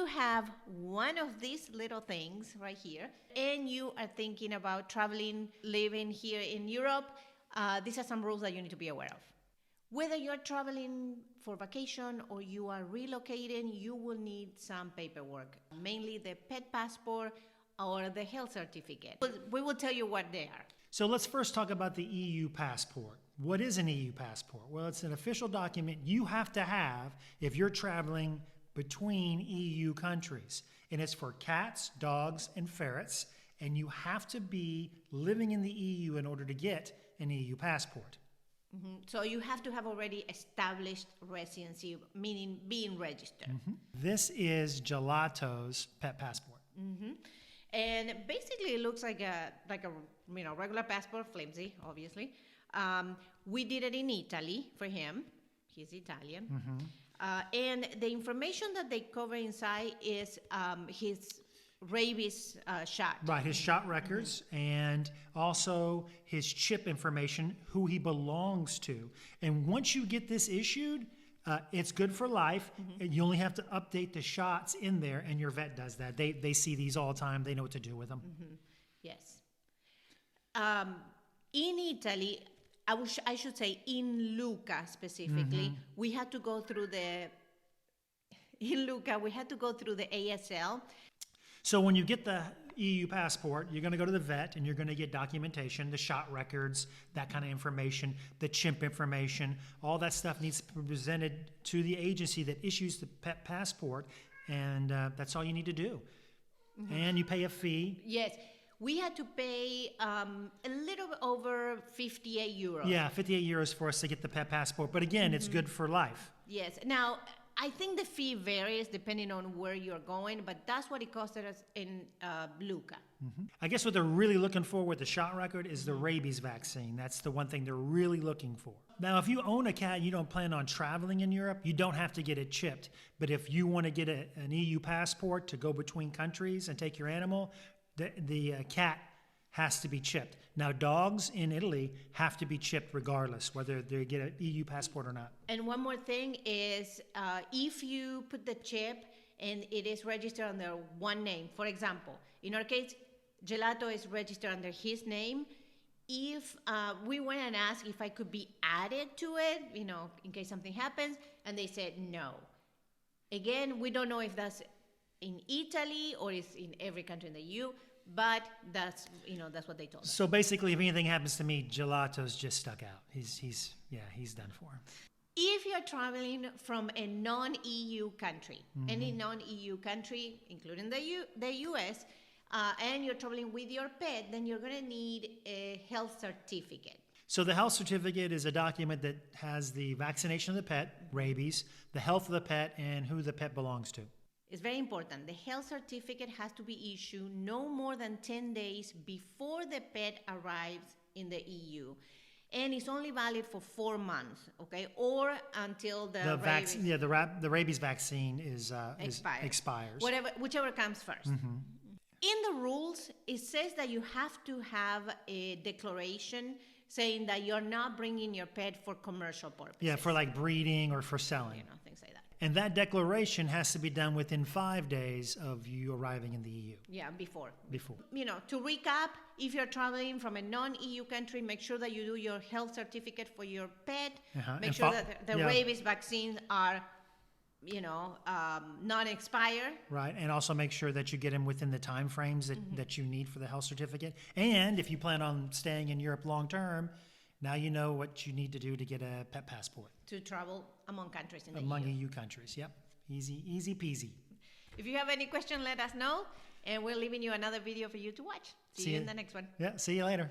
you have one of these little things right here, and you are thinking about traveling, living here in Europe, these are some rules that you need to be aware of. Whether you're traveling for vacation or you are relocating, you will need some paperwork, mainly the pet passport or the health certificate. We will tell you what they are. So let's first talk about the EU passport. What is an EU passport? Well, it's an official document you have to have if you're traveling between EU countries. And it's for cats, dogs, and ferrets. And you have to be living in the EU in order to get an EU passport. Mm-hmm. So you have to have already established residency, meaning being registered. Mm-hmm. This is Gelato's pet passport. Mm-hmm. And basically, it looks like a regular passport, flimsy, obviously. We did it in Italy for him. He's Italian. Mm-hmm. And the information that they cover inside is his rabies shot. Right, his shot records, and also his chip information, who he belongs to. And once you get this issued, it's good for life. Mm-hmm. You only have to update the shots in there, and your vet does that. They see these all the time. They know what to do with them. Mm-hmm. Yes. In Italy, I should say in Lucca specifically, Mm-hmm. we had to go through the ASL. So when you get the EU passport, you're going to go to the vet and you're going to get documentation, the shot records, that kind of information, the chimp information. All that stuff needs to be presented to the agency that issues the pet passport, and that's all you need to do. Mm-hmm. And you pay a fee. Yes. We had to pay a little bit over 58 euros. Yeah, 58 euros for us to get the pet passport. But again, it's good for life. Yes. Now, I think the fee varies depending on where you're going, but that's what it costed us in Lucca. Mm-hmm. I guess what they're really looking for with the shot record is the rabies vaccine. That's the one thing they're really looking for. Now, if you own a cat and you don't plan on traveling in Europe, you don't have to get it chipped. But if you want to get an EU passport to go between countries and take your animal, the cat has to be chipped. Now, dogs in Italy have to be chipped regardless, whether they get an EU passport or not. And one more thing is if you put the chip and it is registered under one name, for example, in our case, Gelato is registered under his name. If we went and asked if I could be added to it, in case something happens, and they said no. Again, we don't know if that's in Italy or it's in every country in the EU, but that's what they told us. So basically, if anything happens to me, Gelato's just stuck out. He's done for. If you're traveling from a non-EU country, any non-EU country, including the US, and you're traveling with your pet, then you're going to need a health certificate. So the health certificate is a document that has the vaccination of the pet, rabies, the health of the pet, and who the pet belongs to. It's very important. The health certificate has to be issued no more than 10 days before the pet arrives in the EU. And it's only valid for 4 months, okay? Or until the rabies vaccine expires. Whichever comes first. Mm-hmm. In the rules, it says that you have to have a declaration saying that you're not bringing your pet for commercial purposes. Yeah, for like breeding or for selling. Things like that. And that declaration has to be done within 5 days of you arriving in the EU. Yeah, before. To recap, if you're traveling from a non-EU country, make sure that you do your health certificate for your pet. Make sure that the rabies vaccines are, not expire. Right, and also make sure that you get them within the time frames that you need for the health certificate. And if you plan on staying in Europe long term, now you know what you need to do to get a pet passport. To travel among countries in the EU. Among EU countries, yep. Easy peasy. If you have any question, let us know. And we're leaving you another video for you to watch. See you in the next one. Yeah, see you later.